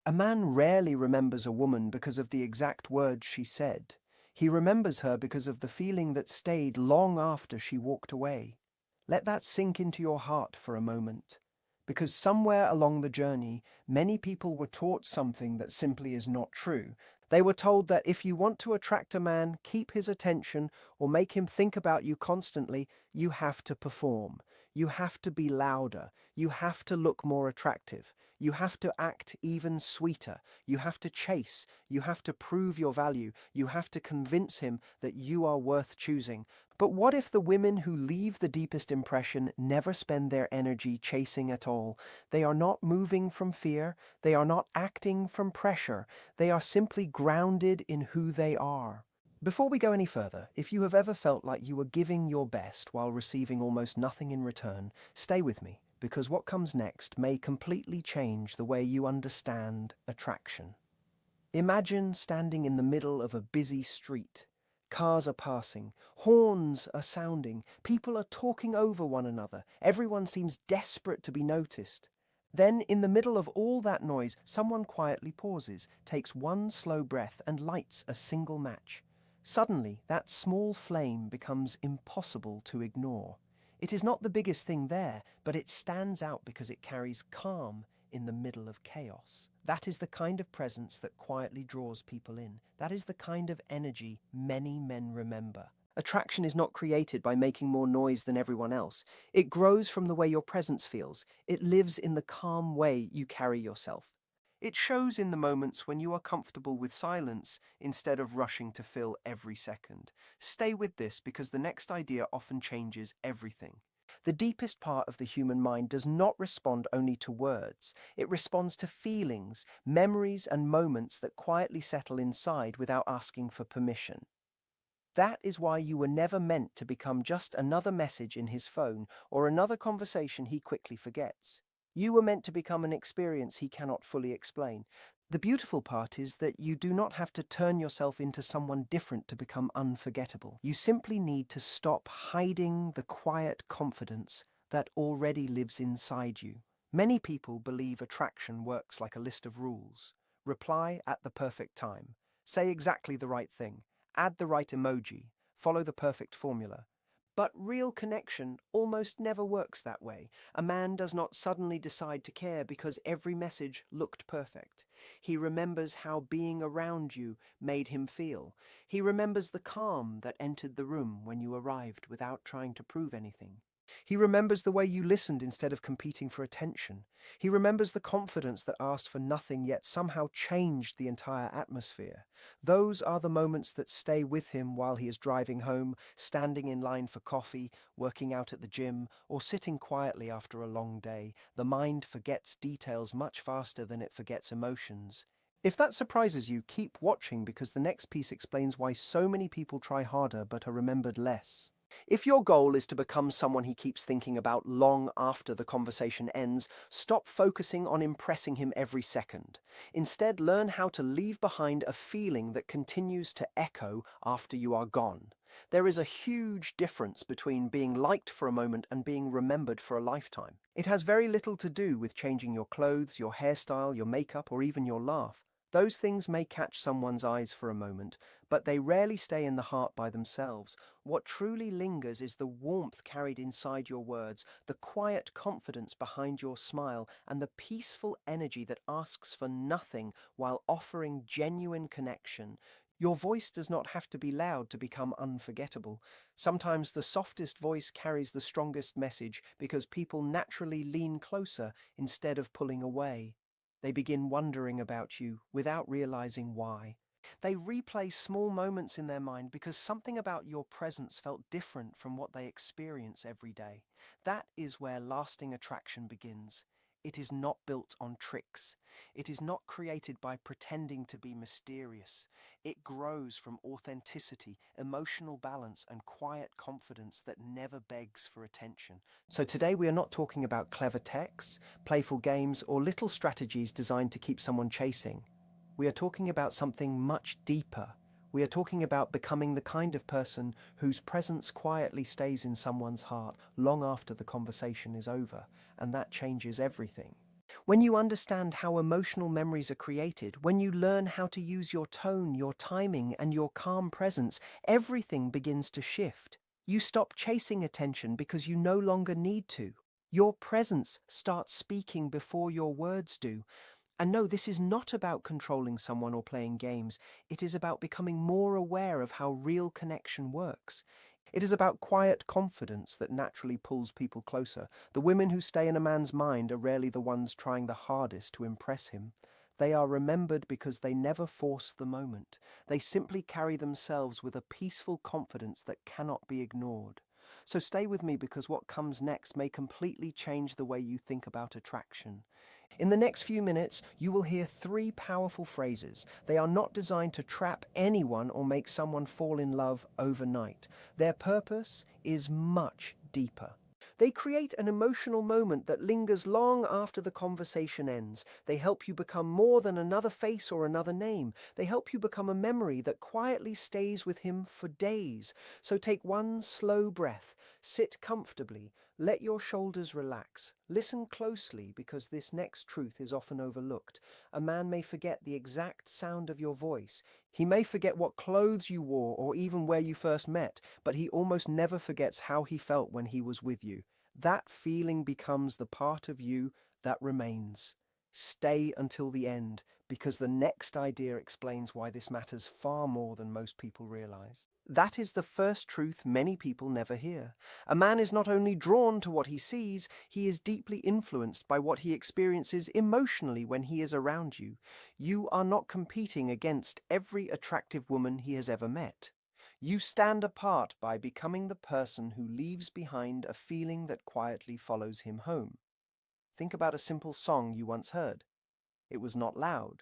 A man rarely remembers a woman because of the exact words she said. He remembers her because of the feeling that stayed long after she walked away. Let that sink into your heart for a moment. Because somewhere along the journey, many people were taught something that simply is not true. They were told that if you want to attract a man, keep his attention, or make him think about you constantly, you have to perform. You have to be louder. You have to look more attractive. You have to act even sweeter. You have to chase. You have to prove your value. You have to convince him that you are worth choosing. But what if the women who leave the deepest impression never spend their energy chasing at all? They are not moving from fear. They are not acting from pressure. They are simply grounded in who they are. Before we go any further, if you have ever felt like you were giving your best while receiving almost nothing in return, stay with me, because what comes next may completely change the way you understand attraction. Imagine standing in the middle of a busy street. Cars are passing, horns are sounding, people are talking over one another, everyone seems desperate to be noticed. Then, in the middle of all that noise, someone quietly pauses, takes one slow breath, and lights a single match. Suddenly, that small flame becomes impossible to ignore. It is not the biggest thing there, but it stands out because it carries calm in the middle of chaos. That is the kind of presence that quietly draws people in. That is the kind of energy many men remember. Attraction is not created by making more noise than everyone else. It grows from the way your presence feels. It lives in the calm way you carry yourself. It shows in the moments when you are comfortable with silence instead of rushing to fill every second. Stay with this because the next idea often changes everything. The deepest part of the human mind does not respond only to words. It responds to feelings, memories, and moments that quietly settle inside without asking for permission. That is why you were never meant to become just another message in his phone or another conversation he quickly forgets. You were meant to become an experience he cannot fully explain. The beautiful part is that you do not have to turn yourself into someone different to become unforgettable. You simply need to stop hiding the quiet confidence that already lives inside you. Many people believe attraction works like a list of rules. Reply at the perfect time. Say exactly the right thing. Add the right emoji. Follow the perfect formula. But real connection almost never works that way. A man does not suddenly decide to care because every message looked perfect. He remembers how being around you made him feel. He remembers the calm that entered the room when you arrived without trying to prove anything. He remembers the way you listened instead of competing for attention. He remembers the confidence that asked for nothing yet somehow changed the entire atmosphere. Those are the moments that stay with him while he is driving home, standing in line for coffee, working out at the gym, or sitting quietly after a long day. The mind forgets details much faster than it forgets emotions. If that surprises you, keep watching because the next piece explains why so many people try harder but are remembered less. If your goal is to become someone he keeps thinking about long after the conversation ends, stop focusing on impressing him every second. Instead, learn how to leave behind a feeling that continues to echo after you are gone. There is a huge difference between being liked for a moment and being remembered for a lifetime. It has very little to do with changing your clothes, your hairstyle, your makeup, or even your laugh. Those things may catch someone's eyes for a moment, but they rarely stay in the heart by themselves. What truly lingers is the warmth carried inside your words, the quiet confidence behind your smile, and the peaceful energy that asks for nothing while offering genuine connection. Your voice does not have to be loud to become unforgettable. Sometimes the softest voice carries the strongest message because people naturally lean closer instead of pulling away. They begin wondering about you without realizing why. They replay small moments in their mind because something about your presence felt different from what they experience every day. That is where lasting attraction begins. It is not built on tricks. It is not created by pretending to be mysterious. It grows from authenticity, emotional balance, and quiet confidence that never begs for attention. So today we are not talking about clever texts, playful games, or little strategies designed to keep someone chasing. We are talking about something much deeper. We are talking about becoming the kind of person whose presence quietly stays in someone's heart long after the conversation is over, and that changes everything. When you understand how emotional memories are created, when you learn how to use your tone, your timing, and your calm presence, everything begins to shift. You stop chasing attention because you no longer need to. Your presence starts speaking before your words do. And no, this is not about controlling someone or playing games. It is about becoming more aware of how real connection works. It is about quiet confidence that naturally pulls people closer. The women who stay in a man's mind are rarely the ones trying the hardest to impress him. They are remembered because they never force the moment. They simply carry themselves with a peaceful confidence that cannot be ignored. So stay with me because what comes next may completely change the way you think about attraction. In the next few minutes, you will hear three powerful phrases. They are not designed to trap anyone or make someone fall in love overnight. Their purpose is much deeper. They create an emotional moment that lingers long after the conversation ends. They help you become more than another face or another name. They help you become a memory that quietly stays with him for days. So take one slow breath, sit comfortably, let your shoulders relax. Listen closely because this next truth is often overlooked. A man may forget the exact sound of your voice. He may forget what clothes you wore or even where you first met, but he almost never forgets how he felt when he was with you. That feeling becomes the part of you that remains. Stay until the end, because the next idea explains why this matters far more than most people realize. That is the first truth many people never hear. A man is not only drawn to what he sees, he is deeply influenced by what he experiences emotionally when he is around you. You are not competing against every attractive woman he has ever met. You stand apart by becoming the person who leaves behind a feeling that quietly follows him home. Think about a simple song you once heard. It was not loud.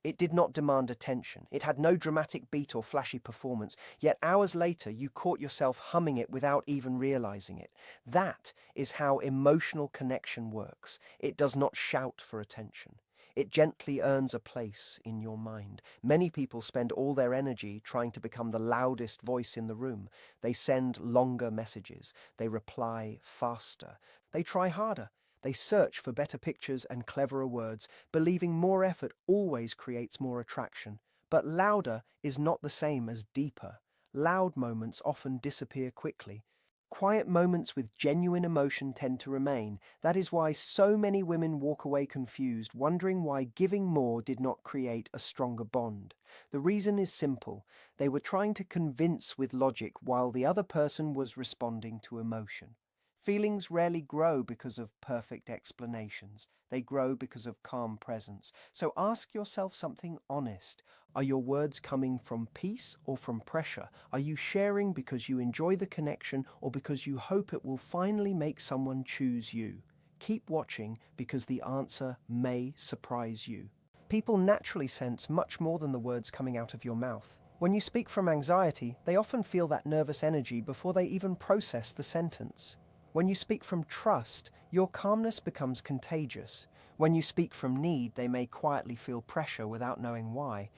It did not demand attention. It had no dramatic beat or flashy performance, yet hours later you caught yourself humming it without even realizing it. That is how emotional connection works. It does not shout for attention. It gently earns a place in your mind. Many people spend all their energy trying to become the loudest voice in the room. They send longer messages. They reply faster. They try harder. They search for better pictures and cleverer words, believing more effort always creates more attraction. But louder is not the same as deeper. Loud moments often disappear quickly. Quiet moments with genuine emotion tend to remain. That is why so many women walk away confused, wondering why giving more did not create a stronger bond. The reason is simple. They were trying to convince with logic while the other person was responding to emotion. Feelings rarely grow because of perfect explanations. They grow because of calm presence. So ask yourself something honest. Are your words coming from peace or from pressure? Are you sharing because you enjoy the connection or because you hope it will finally make someone choose you? Keep watching because the answer may surprise you. People naturally sense much more than the words coming out of your mouth. When you speak from anxiety, they often feel that nervous energy before they even process the sentence. When you speak from trust, your calmness becomes contagious. When you speak from need, they may quietly feel pressure without knowing why.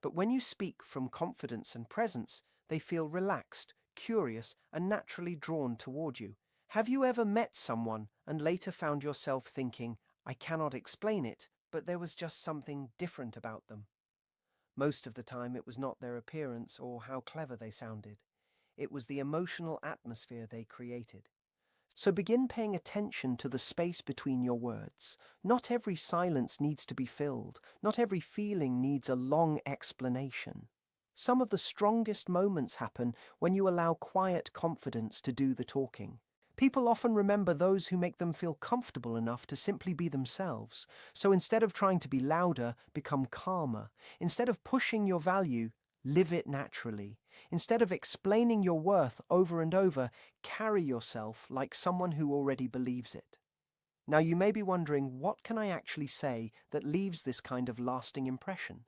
But when you speak from confidence and presence, they feel relaxed, curious, and naturally drawn toward you. Have you ever met someone and later found yourself thinking, I cannot explain it, but there was just something different about them? Most of the time, it was not their appearance or how clever they sounded. It was the emotional atmosphere they created. So begin paying attention to the space between your words. Not every silence needs to be filled. Not every feeling needs a long explanation. Some of the strongest moments happen when you allow quiet confidence to do the talking. People often remember those who make them feel comfortable enough to simply be themselves. So instead of trying to be louder, become calmer. Instead of pushing your value, live it naturally. Instead of explaining your worth over and over, carry yourself like someone who already believes it. Now you may be wondering, what can I actually say that leaves this kind of lasting impression?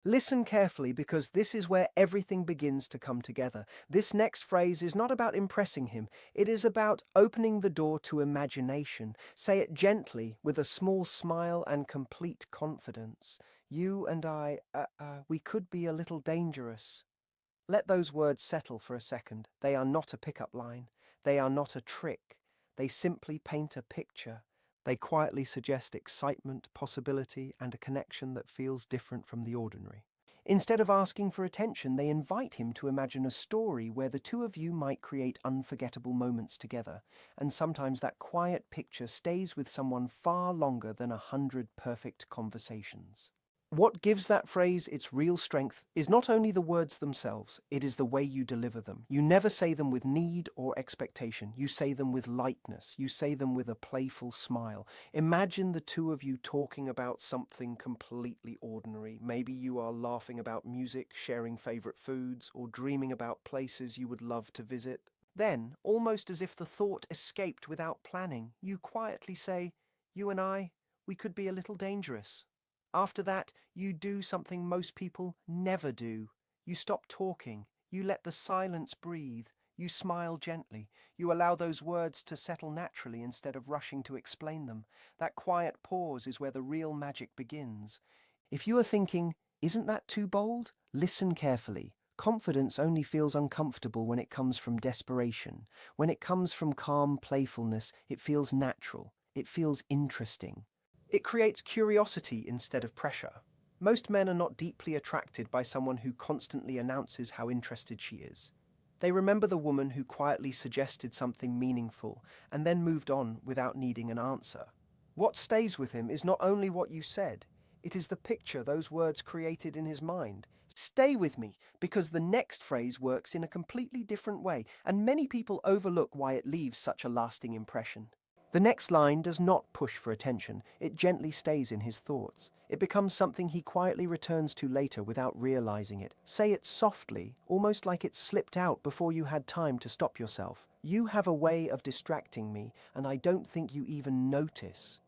Listen carefully because this is where everything begins to come together. This next phrase is not about impressing him. It is about opening the door to imagination. Say it gently, with a small smile and complete confidence. You and I, we could be a little dangerous. Let those words settle for a second. They are not a pickup line. They are not a trick. They simply paint a picture. They quietly suggest excitement, possibility, and a connection that feels different from the ordinary. Instead of asking for attention, they invite him to imagine a story where the two of you might create unforgettable moments together, and sometimes that quiet picture stays with someone far longer than 100 perfect conversations. What gives that phrase its real strength is not only the words themselves, it is the way you deliver them. You never say them with need or expectation. You say them with lightness. You say them with a playful smile. Imagine the two of you talking about something completely ordinary. Maybe you are laughing about music, sharing favorite foods, or dreaming about places you would love to visit. Then, almost as if the thought escaped without planning, you quietly say, "You and I, we could be a little dangerous." After that, you do something most people never do. You stop talking. You let the silence breathe. You smile gently. You allow those words to settle naturally instead of rushing to explain them. That quiet pause is where the real magic begins. If you are thinking, "Isn't that too bold?" Listen carefully. Confidence only feels uncomfortable when it comes from desperation. When it comes from calm playfulness, it feels natural. It feels interesting. It creates curiosity instead of pressure. Most men are not deeply attracted by someone who constantly announces how interested she is. They remember the woman who quietly suggested something meaningful and then moved on without needing an answer. What stays with him is not only what you said, it is the picture those words created in his mind. Stay with me, because the next phrase works in a completely different way, and many people overlook why it leaves such a lasting impression. The next line does not push for attention, it gently stays in his thoughts. It becomes something he quietly returns to later without realizing it. Say it softly, almost like it slipped out before you had time to stop yourself. "You have a way of distracting me, and I don't think you even notice."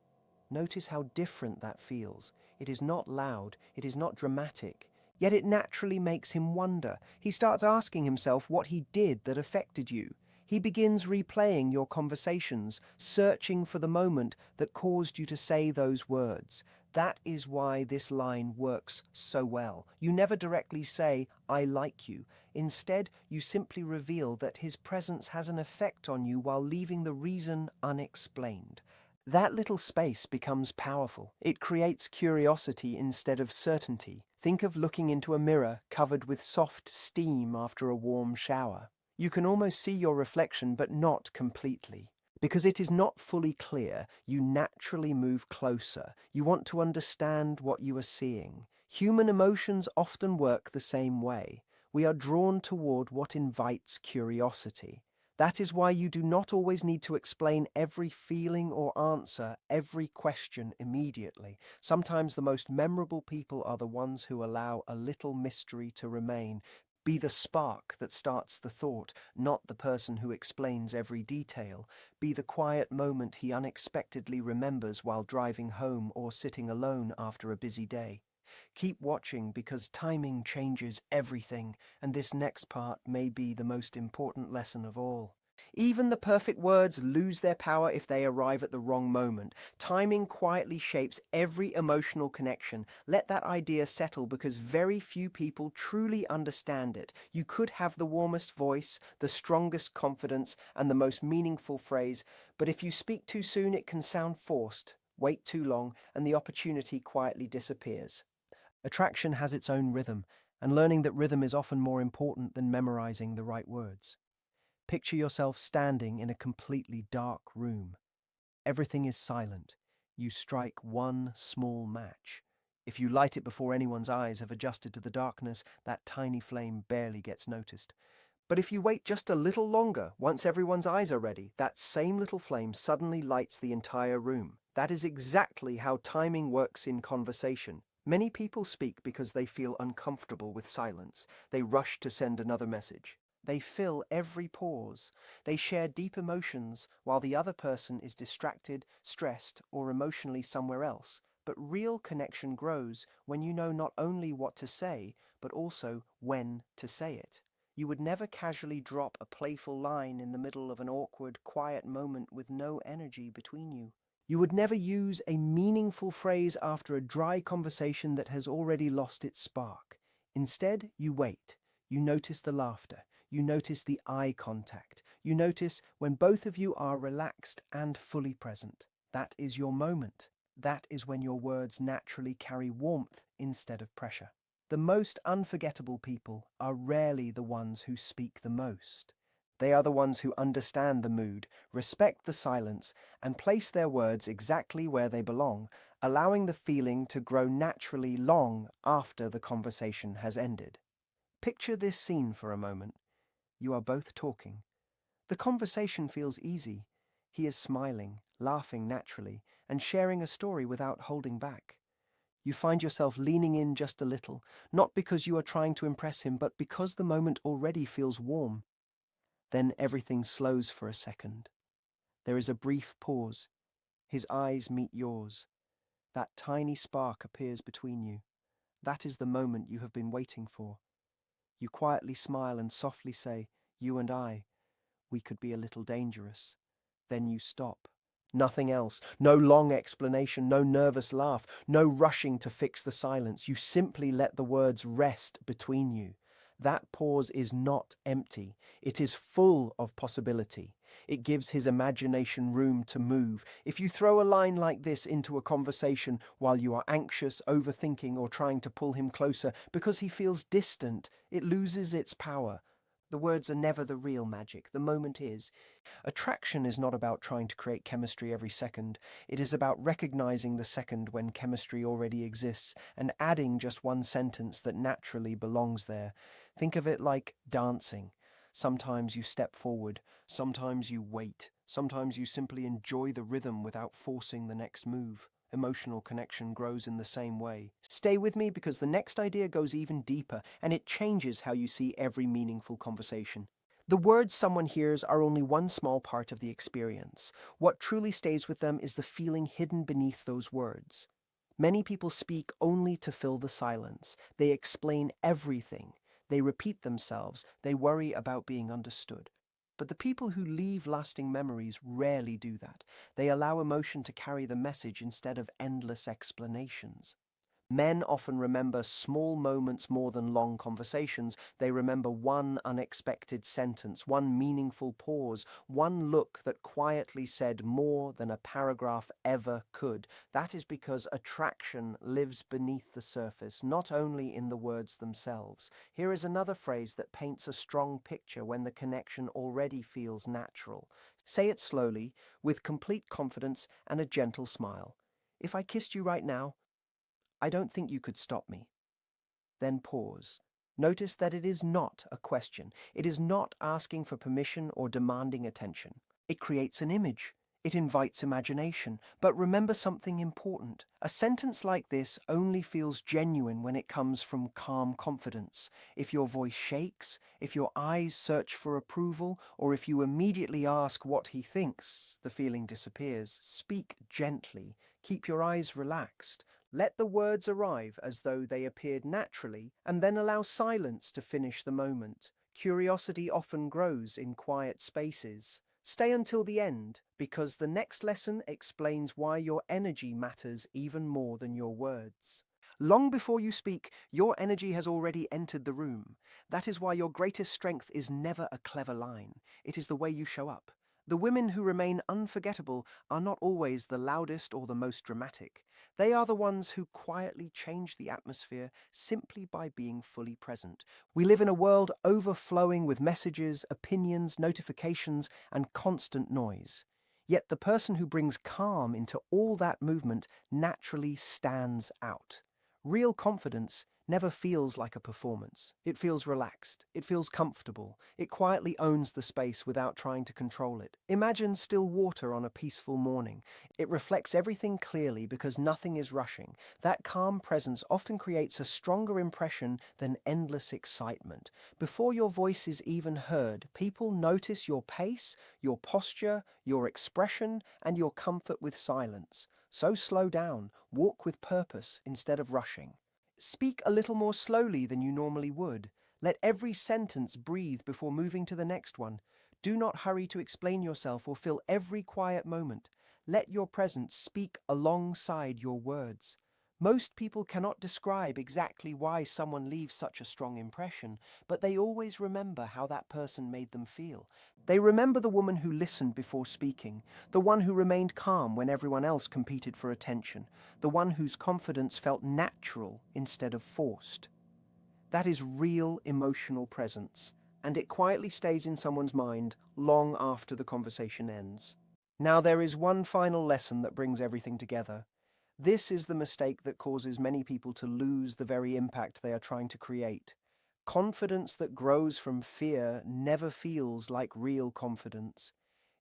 Notice how different that feels. It is not loud, it is not dramatic. Yet it naturally makes him wonder. He starts asking himself what he did that affected you. He begins replaying your conversations, searching for the moment that caused you to say those words. That is why this line works so well. You never directly say, "I like you." Instead, you simply reveal that his presence has an effect on you while leaving the reason unexplained. That little space becomes powerful. It creates curiosity instead of certainty. Think of looking into a mirror covered with soft steam after a warm shower. You can almost see your reflection, but not completely. Because it is not fully clear, you naturally move closer. You want to understand what you are seeing. Human emotions often work the same way. We are drawn toward what invites curiosity. That is why you do not always need to explain every feeling or answer every question immediately. Sometimes the most memorable people are the ones who allow a little mystery to remain. Be the spark that starts the thought, not the person who explains every detail. Be the quiet moment he unexpectedly remembers while driving home or sitting alone after a busy day. Keep watching, because timing changes everything, and this next part may be the most important lesson of all. Even the perfect words lose their power if they arrive at the wrong moment. Timing quietly shapes every emotional connection. Let that idea settle, because very few people truly understand it. You could have the warmest voice, the strongest confidence, and the most meaningful phrase, but if you speak too soon, it can sound forced. Wait too long, and the opportunity quietly disappears. Attraction has its own rhythm, and learning that rhythm is often more important than memorizing the right words. Picture yourself standing in a completely dark room. Everything is silent. You strike one small match. If you light it before anyone's eyes have adjusted to the darkness, that tiny flame barely gets noticed. But if you wait just a little longer, once everyone's eyes are ready, that same little flame suddenly lights the entire room. That is exactly how timing works in conversation. Many people speak because they feel uncomfortable with silence. They rush to send another message. They fill every pause. They share deep emotions while the other person is distracted, stressed, or emotionally somewhere else. But real connection grows when you know not only what to say, but also when to say it. You would never casually drop a playful line in the middle of an awkward, quiet moment with no energy between you. You would never use a meaningful phrase after a dry conversation that has already lost its spark. Instead, you wait. You notice the laughter. You notice the eye contact. You notice when both of you are relaxed and fully present. That is your moment. That is when your words naturally carry warmth instead of pressure. The most unforgettable people are rarely the ones who speak the most. They are the ones who understand the mood, respect the silence, and place their words exactly where they belong, allowing the feeling to grow naturally long after the conversation has ended. Picture this scene for a moment. You are both talking. The conversation feels easy. He is smiling, laughing naturally, and sharing a story without holding back. You find yourself leaning in just a little, not because you are trying to impress him, but because the moment already feels warm. Then everything slows for a second. There is a brief pause. His eyes meet yours. That tiny spark appears between you. That is the moment you have been waiting for. You quietly smile and softly say, "You and I, we could be a little dangerous." Then you stop. Nothing else. No long explanation, no nervous laugh, no rushing to fix the silence. You simply let the words rest between you. That pause is not empty. It is full of possibility. It gives his imagination room to move. If you throw a line like this into a conversation while you are anxious, overthinking, or trying to pull him closer because he feels distant, it loses its power. The words are never the real magic. The moment is. Attraction is not about trying to create chemistry every second. It is about recognizing the second when chemistry already exists and adding just one sentence that naturally belongs there. Think of it like dancing. Sometimes you step forward, sometimes you wait, sometimes you simply enjoy the rhythm without forcing the next move. Emotional connection grows in the same way. Stay with me because the next idea goes even deeper and it changes how you see every meaningful conversation. The words someone hears are only one small part of the experience. What truly stays with them is the feeling hidden beneath those words. Many people speak only to fill the silence. They explain everything. They repeat themselves. They worry about being understood. But the people who leave lasting memories rarely do that. They allow emotion to carry the message instead of endless explanations. Men often remember small moments more than long conversations. They remember one unexpected sentence, one meaningful pause, one look that quietly said more than a paragraph ever could. That is because attraction lives beneath the surface, not only in the words themselves. Here is another phrase that paints a strong picture when the connection already feels natural. Say it slowly, with complete confidence and a gentle smile. If I kissed you right now, I don't think you could stop me. Then pause. Notice that it is not a question. It is not asking for permission or demanding attention. It creates an image. It invites imagination. But remember something important. A sentence like this only feels genuine when it comes from calm confidence. If your voice shakes, if your eyes search for approval, or if you immediately ask what he thinks, the feeling disappears. Speak gently. Keep your eyes relaxed. Let the words arrive as though they appeared naturally, and then allow silence to finish the moment. Curiosity often grows in quiet spaces. Stay until the end, because the next lesson explains why your energy matters even more than your words. Long before you speak, your energy has already entered the room. That is why your greatest strength is never a clever line. It is the way you show up. The women who remain unforgettable are not always the loudest or the most dramatic. They are the ones who quietly change the atmosphere simply by being fully present. We live in a world overflowing with messages, opinions, notifications, and constant noise. Yet the person who brings calm into all that movement naturally stands out. Real confidence never feels like a performance. It feels relaxed. It feels comfortable. It quietly owns the space without trying to control it. Imagine still water on a peaceful morning. It reflects everything clearly because nothing is rushing. That calm presence often creates a stronger impression than endless excitement. Before your voice is even heard, people notice your pace, your posture, your expression, and your comfort with silence. So slow down, walk with purpose instead of rushing. Speak a little more slowly than you normally would. Let every sentence breathe before moving to the next one. Do not hurry to explain yourself or fill every quiet moment. Let your presence speak alongside your words. Most people cannot describe exactly why someone leaves such a strong impression, but they always remember how that person made them feel. They remember the woman who listened before speaking, the one who remained calm when everyone else competed for attention, the one whose confidence felt natural instead of forced. That is real emotional presence, and it quietly stays in someone's mind long after the conversation ends. Now, there is one final lesson that brings everything together. This is the mistake that causes many people to lose the very impact they are trying to create. Confidence that grows from fear never feels like real confidence.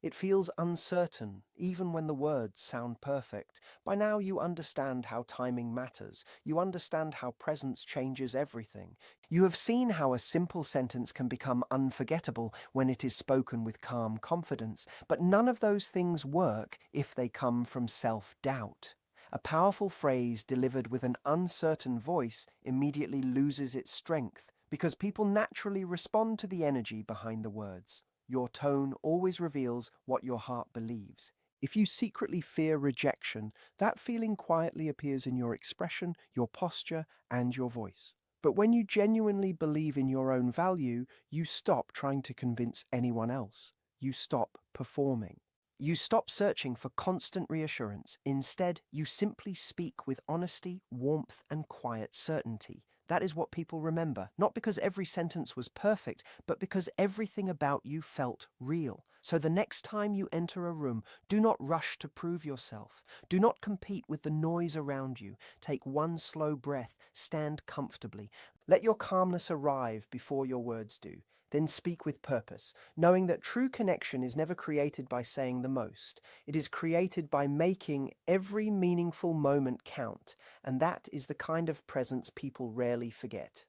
It feels uncertain, even when the words sound perfect. By now you understand how timing matters. You understand how presence changes everything. You have seen how a simple sentence can become unforgettable when it is spoken with calm confidence. But none of those things work if they come from self-doubt. A powerful phrase delivered with an uncertain voice immediately loses its strength because people naturally respond to the energy behind the words. Your tone always reveals what your heart believes. If you secretly fear rejection, that feeling quietly appears in your expression, your posture, and your voice. But when you genuinely believe in your own value, you stop trying to convince anyone else. You stop performing. You stop searching for constant reassurance. Instead, you simply speak with honesty, warmth, and quiet certainty. That is what people remember, not because every sentence was perfect, but because everything about you felt real. So the next time you enter a room, do not rush to prove yourself. Do not compete with the noise around you. Take one slow breath, stand comfortably. Let your calmness arrive before your words do. Then speak with purpose, knowing that true connection is never created by saying the most. It is created by making every meaningful moment count, and that is the kind of presence people rarely forget.